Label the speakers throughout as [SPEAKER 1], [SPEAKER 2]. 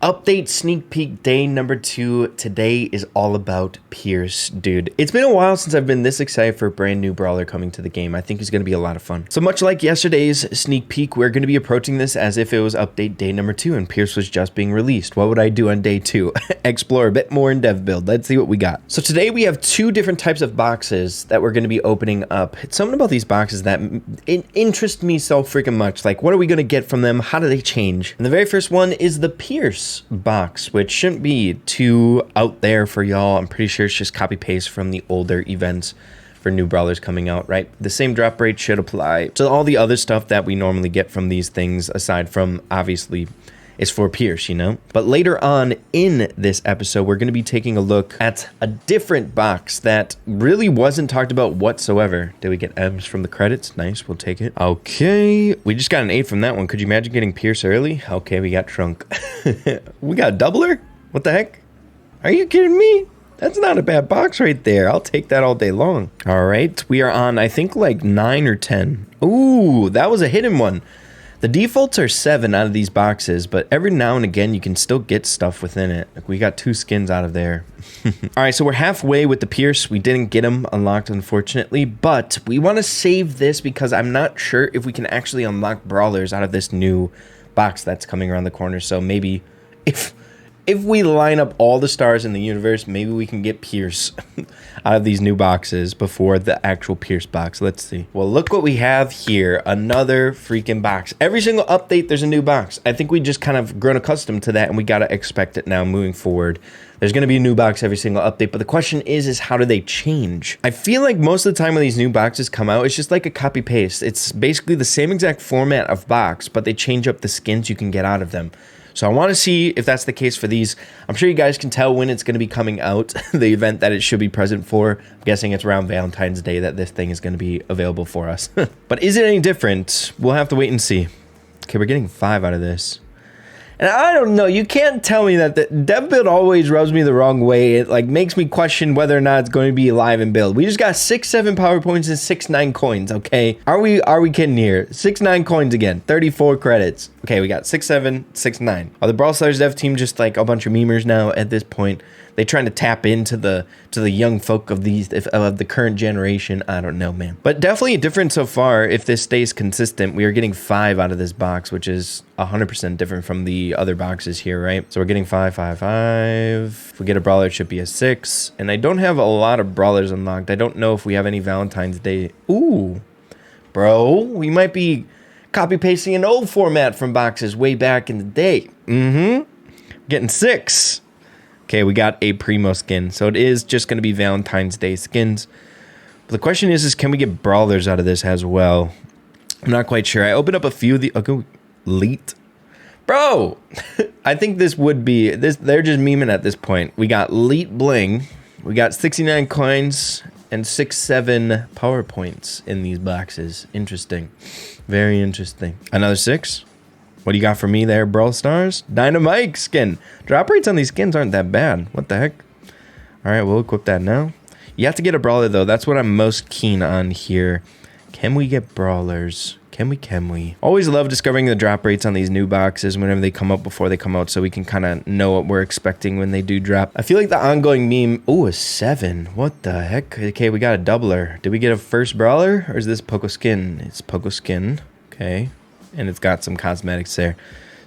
[SPEAKER 1] Update sneak peek day number 2. Today is all about Pierce, dude. It's been a while since I've been this excited for a brand new brawler coming to the game. I think it's going to be a lot of fun. So much like yesterday's sneak peek, we're going to be approaching this as if it was update day number 2 and Pierce was just being released. What would I do on day 2? Explore a bit more in dev build. Let's see what we got. So today we have 2 different types of boxes that we're going to be opening up. It's something about these boxes that interest me so freaking much. Like, what are we going to get from them? How do they change? And the very first one is the Pierce box, which shouldn't be too out there for y'all. I'm pretty sure it's just copy paste from the older events for new brawlers coming out, right? The same drop rate should apply to all the other stuff that we normally get from these things, aside from obviously it's for Pierce, you know? But later on in this episode, we're going to be taking a look at a different box that really wasn't talked about whatsoever. Did we get M's from the credits? Nice, we'll take it. Okay, we just got an 8 from that one. Could you imagine getting Pierce early? Okay, we got Trunk. We got a doubler? What the heck? Are you kidding me? That's not a bad box right there. I'll take that all day long. All right, we are on, I think, like 9 or 10. Ooh, that was a hidden one. The defaults are 7 out of these boxes, but every now and again, you can still get stuff within it. Like, we got 2 skins out of there. All right, so we're halfway with the Pierce. We didn't get him unlocked, unfortunately, but we want to save this because I'm not sure if we can actually unlock brawlers out of this new box that's coming around the corner. So maybe if we line up all the stars in the universe, maybe we can get Pierce out of these new boxes before the actual Pierce box. Let's see. Well, look what we have here. Another freaking box. Every single update, there's a new box. I think we just kind of grown accustomed to that, and we got to expect it now moving forward. There's going to be a new box every single update, but the question is how do they change? I feel like most of the time when these new boxes come out, it's just like a copy paste. It's basically the same exact format of box, but they change up the skins you can get out of them. So I want to see if that's the case for these. I'm sure you guys can tell when it's going to be coming out, the event that it should be present for. I'm guessing it's around Valentine's Day that this thing is going to be available for us. But is it any different? We'll have to wait and see. Okay, we're getting 5 out of this. And I don't know, you can't tell me that the dev build always rubs me the wrong way. It like makes me question whether or not it's going to be alive in build. We just got 6-7 power points and 6-9 coins, okay? Are we kidding here? 6-9 coins again, 34 credits. Okay, we got 6-7, 6-9. Are the BrawlStarRey dev team just like a bunch of memers now at this point? They trying to tap into the young folk of the current generation. I don't know, man. But definitely different so far. If this stays consistent, we are getting 5 out of this box, which is 100% different from the other boxes here, right? So we're getting 5, 5, 5. If we get a brawler, it should be a 6. And I don't have a lot of brawlers unlocked. I don't know if we have any Valentine's Day. Ooh, bro, we might be copy pasting an old format from boxes way back in the day. Getting 6. Okay, we got a Primo skin, so it is just going to be Valentine's Day skins. But the question is can we get brawlers out of this as well? I'm not quite sure. I opened up a few of the... Okay, Leet. Bro! I think this would be... They're just memeing at this point. We got Leet Bling. We got 69 coins and 6-7 power points in these boxes. Interesting. Very interesting. Another 6? What do you got for me there, Brawl Stars? Dynamite skin. Drop rates on these skins aren't that bad. What the heck? All right, we'll equip that now. You have to get a brawler, though. That's what I'm most keen on here. Can we get brawlers? Can we? Always love discovering the drop rates on these new boxes whenever they come out before they come out so we can kind of know what we're expecting when they do drop. I feel like the ongoing meme... Ooh, a 7. What the heck? Okay, we got a doubler. Did we get a first brawler? Or is this Poco skin? It's Poco skin. Okay. And it's got some cosmetics there.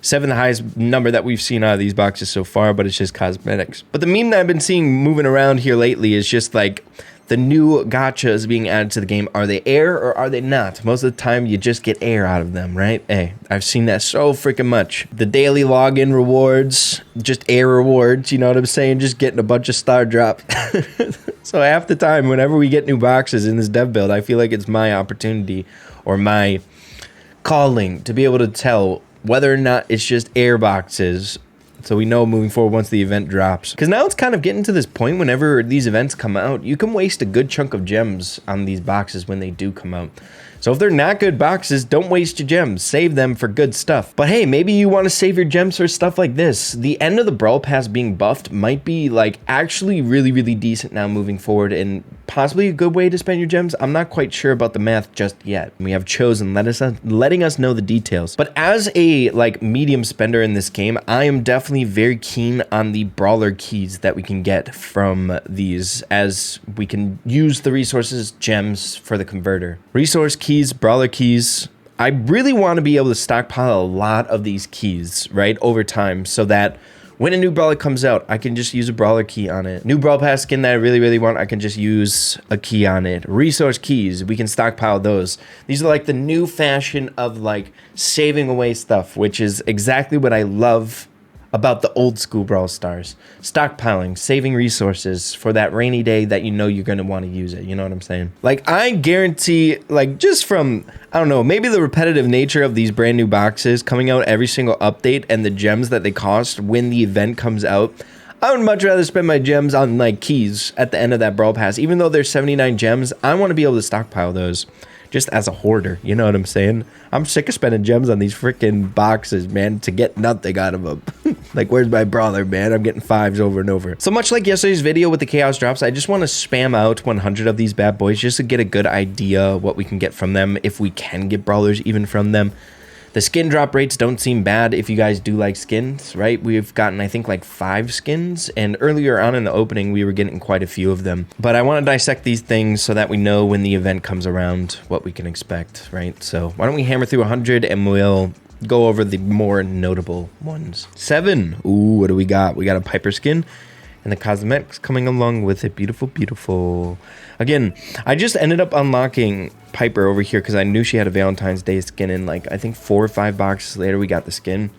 [SPEAKER 1] 7, the highest number that we've seen out of these boxes so far, but it's just cosmetics. But the meme that I've been seeing moving around here lately is just like the new gachas being added to the game. Are they air or are they not? Most of the time, you just get air out of them, right? Hey, I've seen that so freaking much. The daily login rewards, just air rewards, you know what I'm saying? Just getting a bunch of star drops. So half the time, whenever we get new boxes in this dev build, I feel like it's my opportunity or my calling to be able to tell whether or not it's just air boxes, so we know moving forward once the event drops. Because now it's kind of getting to this point whenever these events come out, you can waste a good chunk of gems on these boxes when they do come out. So if they're not good boxes, don't waste your gems. Save them for good stuff. But hey, maybe you want to save your gems for stuff like this. The end of the Brawl Pass being buffed might be like actually really, really decent now moving forward, and possibly a good way to spend your gems. I'm not quite sure about the math just yet. We have chosen letting us know the details. But as a like medium spender in this game, I am definitely very keen on the brawler keys that we can get from these, as we can use the resources gems for the converter. Resource keys, brawler keys. I really want to be able to stockpile a lot of these keys, right, over time, so that when a new brawler comes out, I can just use a brawler key on it. New Brawl Pass skin that I really, really want, I can just use a key on it. Resource keys, we can stockpile those. These are like the new fashion of like saving away stuff, which is exactly what I love about the old school Brawl Stars. Stockpiling, saving resources for that rainy day that you know you're gonna want to use it. You know what I'm saying? Like, I guarantee, like, just from, I don't know, maybe the repetitive nature of these brand new boxes coming out every single update and the gems that they cost when the event comes out, I would much rather spend my gems on like keys at the end of that Brawl Pass. Even though there's 79 gems, I want to be able to stockpile those just as a hoarder. You know what I'm saying? I'm sick of spending gems on these freaking boxes, man, to get nothing out of them. Like, where's my brawler, man? I'm getting 5s over and over. So much like yesterday's video with the chaos drops, I just want to spam out 100 of these bad boys just to get a good idea what we can get from them, if we can get brawlers even from them. The skin drop rates don't seem bad if you guys do like skins, right? We've gotten, I think, like 5 skins, and earlier on in the opening, we were getting quite a few of them. But I want to dissect these things so that we know when the event comes around what we can expect, right? So why don't we hammer through 100 and we'll go over the more notable ones. 7. Ooh, what do we got? We got a Piper skin and the cosmetics coming along with it. Beautiful, beautiful. Again, I just ended up unlocking Piper over here because I knew she had a Valentine's Day skin, and like I think 4 or 5 boxes later we got the skin.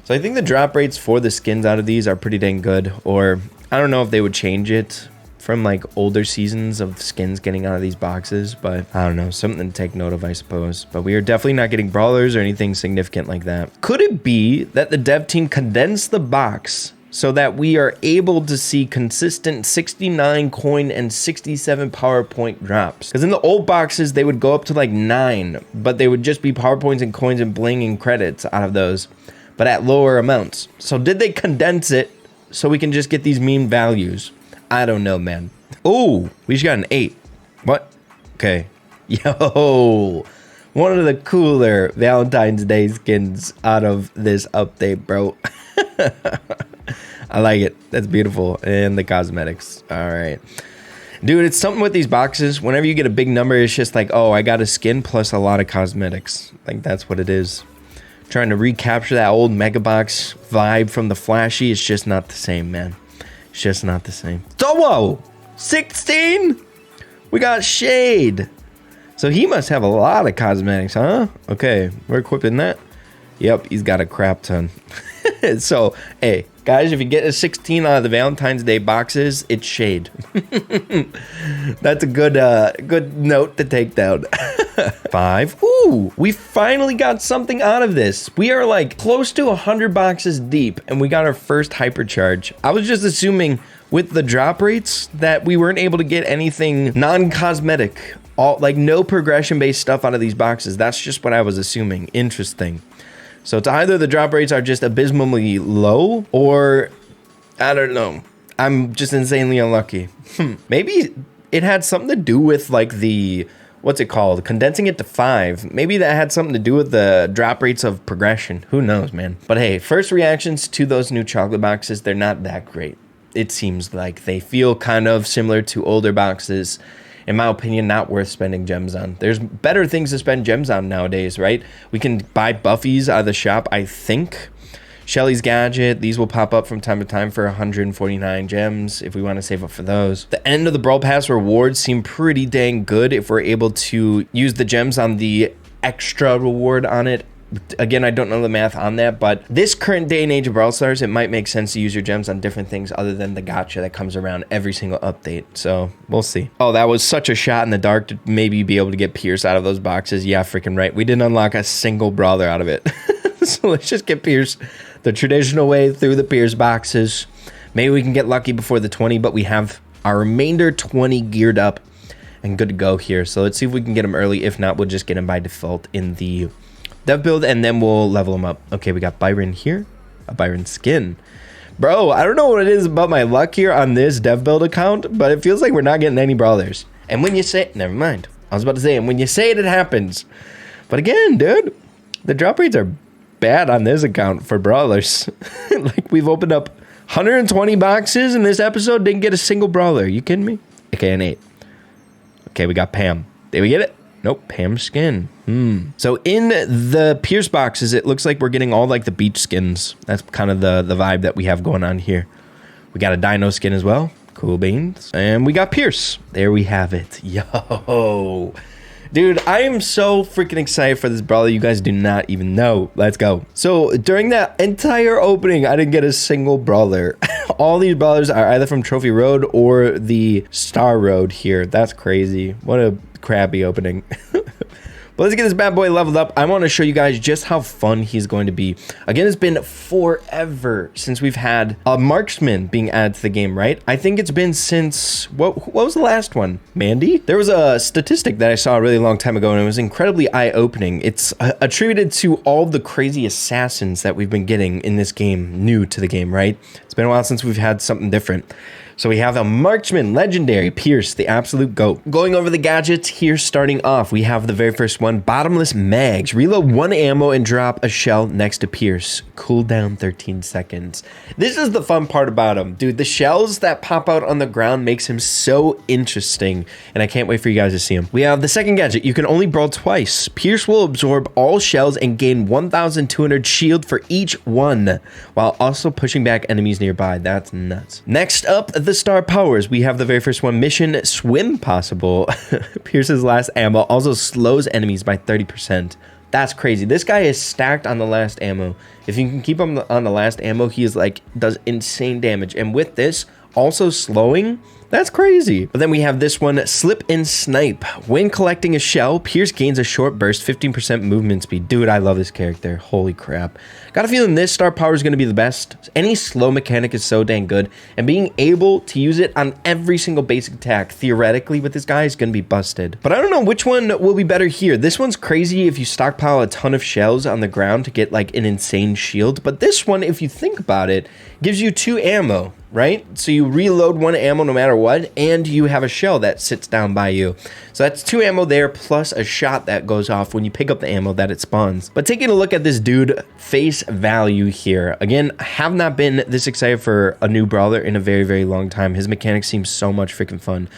[SPEAKER 1] So I think the drop rates for the skins out of these are pretty dang good. Or I don't know if they would change it from like older seasons of skins getting out of these boxes, but I don't know, something to take note of, I suppose. But we are definitely not getting brawlers or anything significant like that. Could it be that the dev team condensed the box so that we are able to see consistent 69 coin and 67 PowerPoint drops? Because in the old boxes, they would go up to like 9, but they would just be PowerPoints and coins and blinging credits out of those, but at lower amounts. So did they condense it so we can just get these mean values? I don't know, man. Oh, we just got an 8. What? Okay. Yo, one of the cooler Valentine's Day skins out of this update, bro. I like it. That's beautiful. And the cosmetics. All right. Dude, it's something with these boxes. Whenever you get a big number, it's just like, oh, I got a skin plus a lot of cosmetics. Like, that's what it is. Trying to recapture that old Mega Box vibe from the Flashy. It's just not the same, man. It's just not the same. So, whoa! 16? We got Shade. So he must have a lot of cosmetics, huh? Okay, we're equipping that. Yep, he's got a crap ton. So, hey, guys, if you get a 16 out of the Valentine's Day boxes, it's Shade. That's a good note to take down. 5. Ooh, we finally got something out of this. We are like close to 100 boxes deep, and we got our first hypercharge. I was just assuming with the drop rates that we weren't able to get anything non-cosmetic, like no progression-based stuff out of these boxes. That's just what I was assuming. Interesting. So it's either the drop rates are just abysmally low, or I don't know. I'm just insanely unlucky. Maybe it had something to do with like the, what's it called? Condensing it to 5. Maybe that had something to do with the drop rates of progression. Who knows, man? But hey, first reactions to those new chocolate boxes, they're not that great. It seems like they feel kind of similar to older boxes. In my opinion, not worth spending gems on. There's better things to spend gems on nowadays, right? We can buy Buffies out of the shop, I think. Shelly's Gadget, these will pop up from time to time for 149 gems if we want to save up for those. The end of the Brawl Pass rewards seem pretty dang good if we're able to use the gems on the extra reward on it. Again, I don't know the math on that, but this current day and age of Brawl Stars, it might make sense to use your gems on different things other than the gacha that comes around every single update. So we'll see. Oh, that was such a shot in the dark to maybe be able to get Pierce out of those boxes. Yeah, freaking right. We didn't unlock a single brawler out of it. So let's just get Pierce the traditional way through the Pierce boxes. Maybe we can get lucky before the 20, but we have our remainder 20 geared up and good to go here. So let's see if we can get him early. If not, we'll just get him by default in the dev build, and then we'll level him up. Okay, we got Byron here, a Byron skin. Bro, I don't know what it is about my luck here on this dev build account, but it feels like we're not getting any brawlers. And when you say, never mind. I was about to say, and when you say it, it happens. But again, dude, the drop rates are bad on this account for brawlers. Like, we've opened up 120 boxes in this episode, didn't get a single brawler. You kidding me? Okay, an 8. Okay, we got Pam. Did we get it? Nope, Pam skin. So in the Pierce boxes, it looks like we're getting all like the beach skins. That's kind of the vibe that we have going on here. We got a dino skin as well. Cool beans. And we got Pierce. There we have it. Yo. Dude, I am so freaking excited for this brawler. You guys do not even know. Let's go. So during that entire opening, I didn't get a single brawler. All these brawlers are either from Trophy Road or the Star Road here. That's crazy. What a crappy opening. But let's get this bad boy leveled up. I want to show you guys just how fun he's going to be. Again, it's been forever since we've had a marksman being added to the game, right? I think it's been since, what was the last one? Mandy? There was a statistic that I saw a really long time ago, and it was incredibly eye-opening. It's attributed to all the crazy assassins that we've been getting in this game, new to the game, right? It's been a while since we've had something different. So we have a marksman, legendary, Pierce, the absolute GOAT. Going over the gadgets here, starting off, we have the very first one, bottomless mags. Reload 1 ammo and drop a shell next to Pierce. Cooldown 13 seconds. This is the fun part about him. Dude, the shells that pop out on the ground makes him so interesting, and I can't wait for you guys to see him. We have the second gadget. You can only brawl twice. Pierce will absorb all shells and gain 1,200 shield for each one, while also pushing back enemies nearby. That's nuts. Next up, the star powers. We have the very first one, mission swim possible. Pierce's last ammo also slows enemies by 30%. That's crazy. This guy is stacked on the last ammo. If you can keep him on the last ammo, he is like, does insane damage. And with this, also slowing, that's crazy. But then we have this one, slip and snipe. When collecting a shell, Pierce gains a short burst, 15% movement speed. Dude, I love this character. Holy crap. Got a feeling this star power is going to be the best. Any slow mechanic is so dang good. And being able to use it on every single basic attack, theoretically, with this guy is going to be busted. But I don't know which one will be better here. This one's crazy if you stockpile a ton of shells on the ground to get like an insane shield. But this one, if you think about it, gives you 2 ammo, right? So you reload 1 ammo no matter what, and you have a shell that sits down by you. So that's 2 ammo there, plus a shot that goes off when you pick up the ammo that it spawns. But taking a look at this dude, face value here. Again, I have not been this excited for a new brawler in a very, very long time. His mechanics seem so much freaking fun.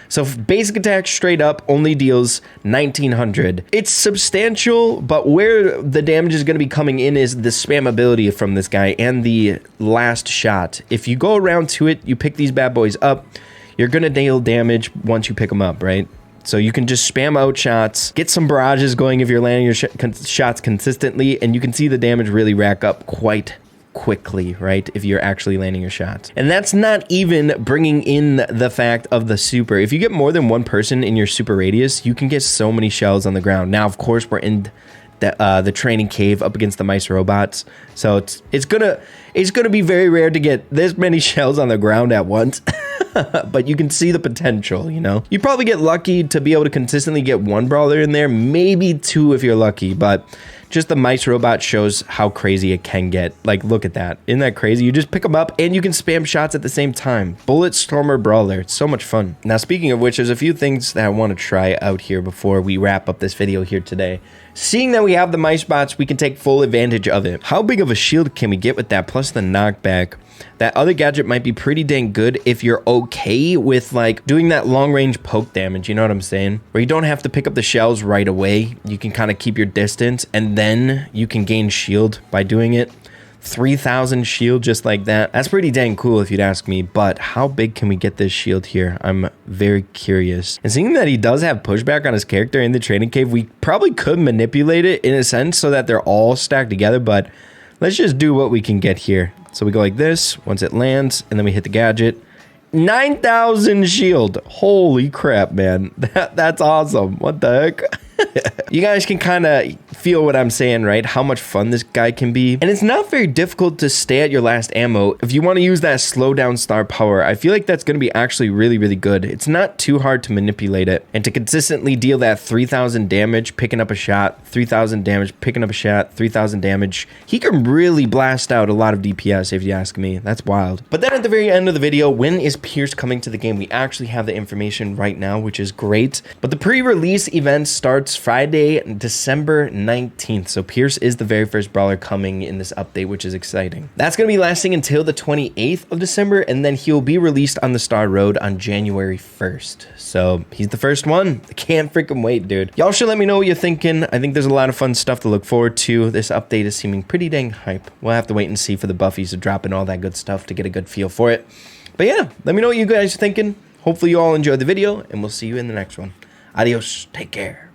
[SPEAKER 1] So basic attack straight up only deals 1900. It's substantial, but where the damage is going to be coming in is the spammability from this guy and the last shot. If you go around to it, you pick these bad boys up, you're going to deal damage once you pick them up, right? So you can just spam out shots, get some barrages going if you're landing your shots consistently, and you can see the damage really rack up quite quickly, right? If you're actually landing your shots. And that's not even bringing in the fact of the super. If you get more than one person in your super radius, you can get so many shells on the ground. Now, of course, we're in the training cave up against the mice robots, so it's gonna be very rare to get this many shells on the ground at once. But you can see the potential, you know? You probably get lucky to be able to consistently get 1 brawler in there, maybe 2 if you're lucky, but just the mice robot shows how crazy it can get. Like, look at that. Isn't that crazy? You just pick them up and you can spam shots at the same time. Bullet Stormer Brawler. It's so much fun. Now, speaking of which, there's a few things that I want to try out here before we wrap up this video here today. Seeing that we have the mice bots, we can take full advantage of it. How big of a shield can we get with that, plus the knockback? That other gadget might be pretty dang good if you're okay with like doing that long range poke damage, you know what I'm saying? Where you don't have to pick up the shells right away. You can kind of keep your distance and then you can gain shield by doing it. 3,000 shield just like that. That's pretty dang cool if you'd ask me, but how big can we get this shield here? I'm very curious. And seeing that he does have pushback on his character in the training cave, we probably could manipulate it in a sense so that they're all stacked together, but let's just do what we can get here. So we go like this once it lands, and then we hit the gadget. 9,000 shield. Holy crap, man. That's awesome. What the heck? You guys can kind of feel what I'm saying, right? How much fun this guy can be. And it's not very difficult to stay at your last ammo. If you want to use that slow down star power, I feel like that's going to be actually really, really good. It's not too hard to manipulate it. And to consistently deal that 3,000 damage, picking up a shot, 3,000 damage, picking up a shot, 3,000 damage, he can really blast out a lot of DPS if you ask me. That's wild. But then at the very end of the video, when is Pierce coming to the game? We actually have the information right now, which is great. But the pre-release event starts Friday, December 19th. So Pierce is the very first brawler coming in this update, which is exciting. That's going to be lasting until the 28th of December, and then he'll be released on the Star Road on January 1st. So he's the first one. I can't freaking wait, dude. Y'all should let me know what you're thinking. I think there's a lot of fun stuff to look forward to. This update is seeming pretty dang hype. We'll have to wait and see for the buffies to drop and all that good stuff to get a good feel for it. But yeah, let me know what you guys are thinking. Hopefully you all enjoyed the video, and we'll see you in the next one. Adios. Take care.